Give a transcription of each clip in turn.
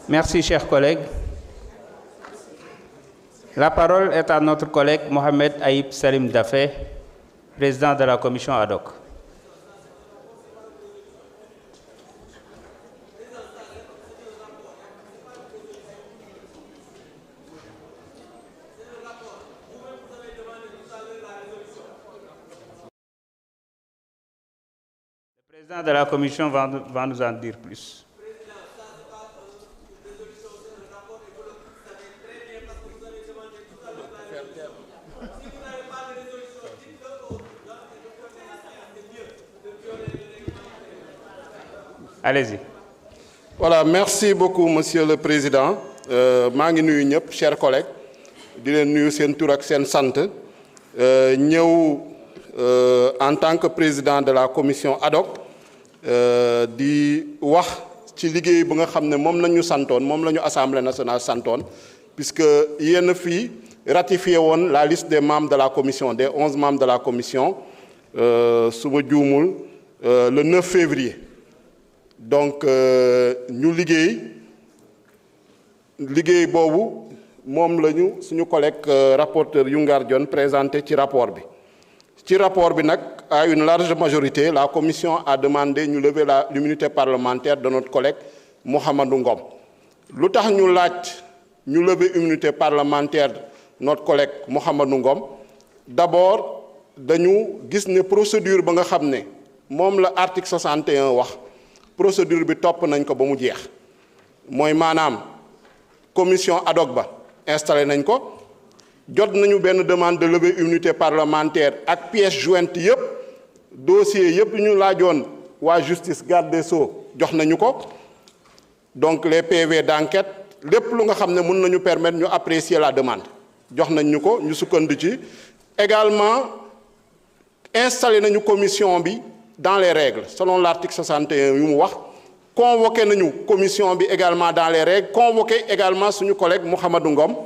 Merci, chers collègues. La parole est à notre collègue Mohamed Aïb Salim Dafé, président de la commission ad hoc. Le président de la commission va nous en dire plus. Allez-y. Voilà, merci beaucoup, Monsieur le Président. maa ngi nuyu ñëpp, chers collègues, di leen nuyu seen tur ak seen sant. ñëw en tant que président de la commission ad hoc di wax ci liggéey bu nga xam ne moom la ñu santoon moom la ñu Assemblée nationale santoon, puisque yéen fii ratifié woon la liste des membres de la commission, des 11 membres de la commission, su ma juumul le 9 février. Donc ñu liggéey boobu moom la ñu suñu collègue rapporteur Youngar Dione présenté ci rapport bi. Ci rapport bi nag, à une large majorité, la commission a demandé ñu lever l'immunité parlementaire de notre collègue Mouhamadou Ngom. Lu tax ñu laaj ñu lever l'immunité parlementaire de notre collègue Mouhamadou Ngom, d'abord dañu gis ne procédure ba nga xam ne moom la article 61 wax, procédure bi topp nañ ko ba mu jeex. Mooy maanaam commission ad hoc ba installé nañ ko, jot nañu benn demande de lever immunité parlementaire ak pièces jointes yëpp, dossier yëpp ñu laajoon waa justice garde des sceaux jox nañu ko, donc les PV d'enquête lépp lu nga xam ne mën nañu permettre ñu apprécier la demande jox nañu ko, ñu sukkandu ci. Également installé nañu commission bi dans les règles selon l'article 61 yu mu wax, convoqué nañu commission bi également dans les règles, convoqué également suñu collègue Mouhamadou Ngom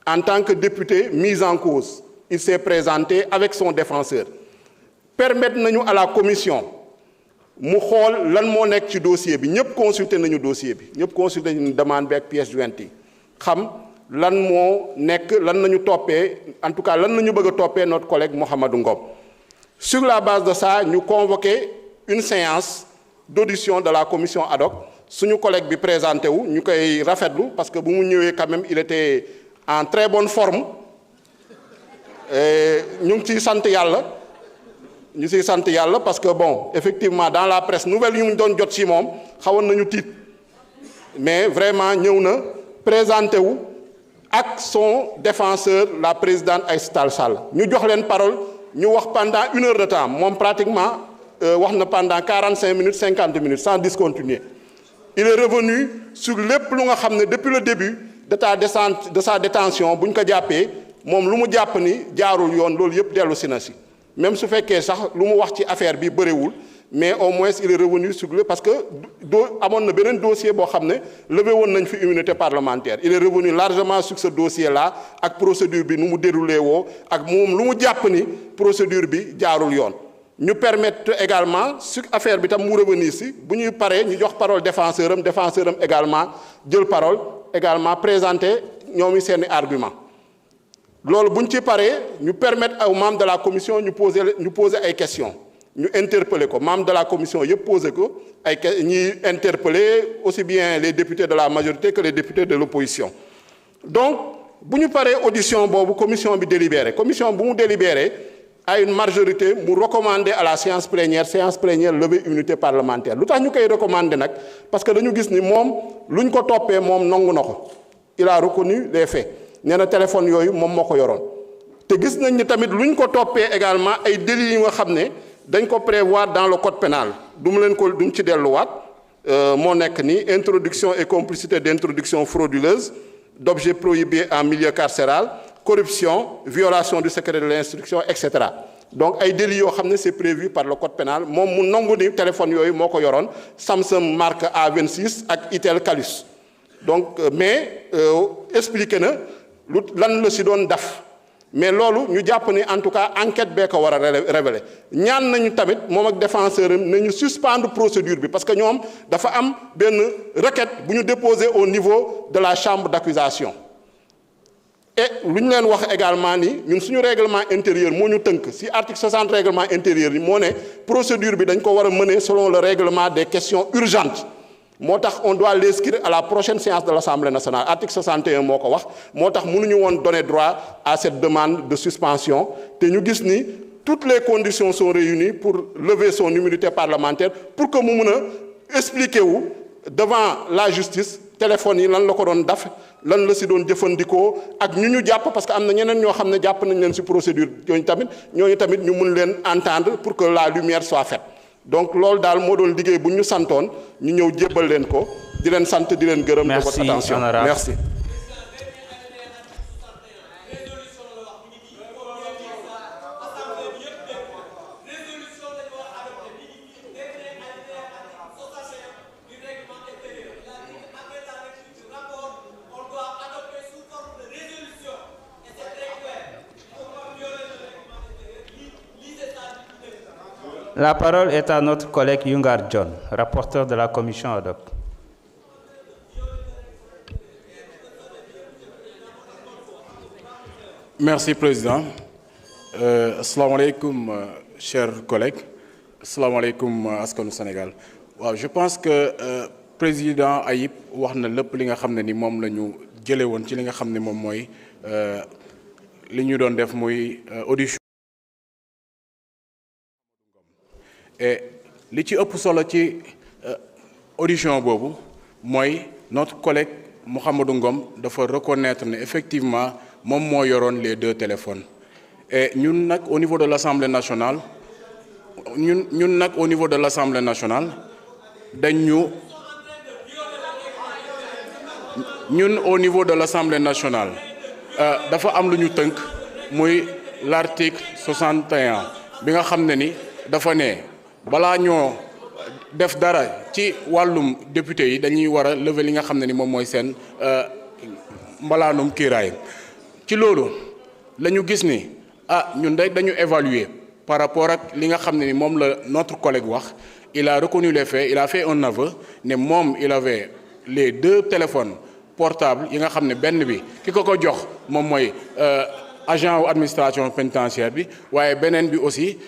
en tant que député mis en cause. Il s'est présenté avec son défenseur. Permettre nañu à la commission mu xool lan moo nekk ci dossier bi, ñëpp consulté nañu dossier bi, ñëpp consulté nañu demande bi ak pièces jointes yi, xam lan moo nekk, lan nañu toppee, en tout cas lan nañu bëgg a toppee notre collègue Mouhamadou Ngom. Sur la base de ça, ñu convoqué une séance d'audition de la commission ad hoc. Suñu collègue bi présenté wu, ñu koy rafetlu parce que bu mu ñëwee quand même il était en très bonne forme. Ñu ngi ciy sant yàlla. ñu ciy sant yàlla parce que bon, effectivement dans la presse nouvelle yu ñu doon jot ci moom xawoon nañu tiit, mais vraiment ñëw na présenté wu ak son défenseur la présidente Aïssata Tall Sall. ñu jox leen parole ñu wax pendant 1 heure de temps, moom pratiquement wax na pendant 45 minutes 50 minutes sans discontinuer. Il est revenu sur lépp lu nga xam ne depuis le début de sa détention bu ñu ko jàppee moom lu mu jàpp ni jaarul yoon, loolu yëpp dellu si na si. Même su fekkee sax lu mu wax ci affaire bi bëriwul, mais au moins il est revenu sur le, parce que amoon na beneen dossier boo xam ne levé woon nañ fi immunité parlementaire. Il est revenu largement sur ce dossier là ak procédure bi nu mu déroulé woo ak moom lu mu jàpp ni procédure bi jaarul yoon. ñu permettre également sur affaire bi tam mu revenir si bu ñuy paree ñu jox parole défenseur am également jël parole également présenter ñoom i seeni argument. loolu bu ñu ci paree ñu permettre aux membres de la commission ñu poser ay questions ñu interpeller ko membres de la commission yëpp poser ko ay ñuy interpeller aussi bien les députés de la majorité que les députés de l'opposition. Donc bu ñu paree audition boobu commission bi délibéré, commission bu mu délibéré à une majorité mu recommander à la séance plénière lever immunité parlementaire. Lu tax ñu koy recommander nag parce que dañu gis ni moom lu ñu ko toppee moom nangu na ko, il a reconnu les faits. nee na téléphone yooyu moom moo ko yoroon te gis nañ ni tamit lu ñu ko toppee également ay délits yi nga xam ne dañ ko prévoir dans le code pénal du mu leen ko duñ ci delluwaat moo nekk ni introduction et complicité d'introduction frauduleuse d'objets prohibés en milieu carcéral, corruption, violation du secret de l'instruction, etc. Donc ay délits yoo xam ne c'est prévu par le code pénal moom mu nangu ni téléphone yooyu moo ko yoroon Samsung marque A26 ak Itel Calus. Donc mais expliqué na lan la si doon def mais loolu ñu jàpp ni en tout cas enquête bee ko war a révéler ñaan nañu tamit moom ak défenseur am nañu suspendre procédure bi parce que ñoom dafa am benn requête bu ñu déposé au niveau de la chambre d'accusation et lu ñu leen wax également ni ñun suñu règlement intérieur moo ñu tënk si article 60 règlement intérieur yi moo ne procédure bi dañ ko war a mener selon le règlement des questions urgentes moo tax on doit l'inscrire à la prochaine séance de l'Assemblée nationale article 61 moo ko wax moo tax mënuñu woon donner droit à cette demande de suspension te ñu gis ni toutes les conditions sont réunies pour lever son immunité parlementaire pour que mu mën a expliquer wu devant la justice téléphone yi lan la ko doon def lan la si doon jëfandikoo ak ñu jàpp parce que am na ñeneen ñoo xam ne jàpp nañ leen si procédure ñooñu tamit ñu mun leen entendre pour que la lumière soit faite donc loolu daal moo doon liggéey bu ñu santoon ñu ñëw jébbal leen ko di leen sant di leen gërëm de votre attention merci. La parole est à notre collègue Yungar John, rapporteur de la commission ad hoc. Merci, Président. Assalamu alaikum, chers collègues. Assalamu alaikum, askanu Sénégal. Waaw, je pense que Président Ayib wax na lépp li nga xam ne ni moom la ñu jëlee woon ci li nga xam ne moom mooy li ñu doon def muy audition. Et li ci ëpp solo ci audition boobu mooy notre collègue Mouhamadou Ngom dafa reconnaître ne effectivement moom moo yoroon les deux téléphones et ñun nag au niveau de l'Assemblée nationale ñun nag au niveau de l'Assemblée nationale ñun au niveau de l'Assemblée nationale dafa am lu ñu tënk muy l'article 61 bi nga xam ne ni dafa ne balaa ñoo def dara ci wàllum député yi dañuy war a lever li nga xam ne ni moom mooy seen mbalaanum kiiraay ci loolu la ñu gis ni ñun dañu évaluer par rapport ak li nga xam ne ni moom la notre collègue wax il a reconnu les faits il a fait un aveu ne moom il avait les deux téléphones portables yi nga xam ne benn bi ki ko jox moom mooy agent wu administration pénitentiaire bi waaye beneen bi aussi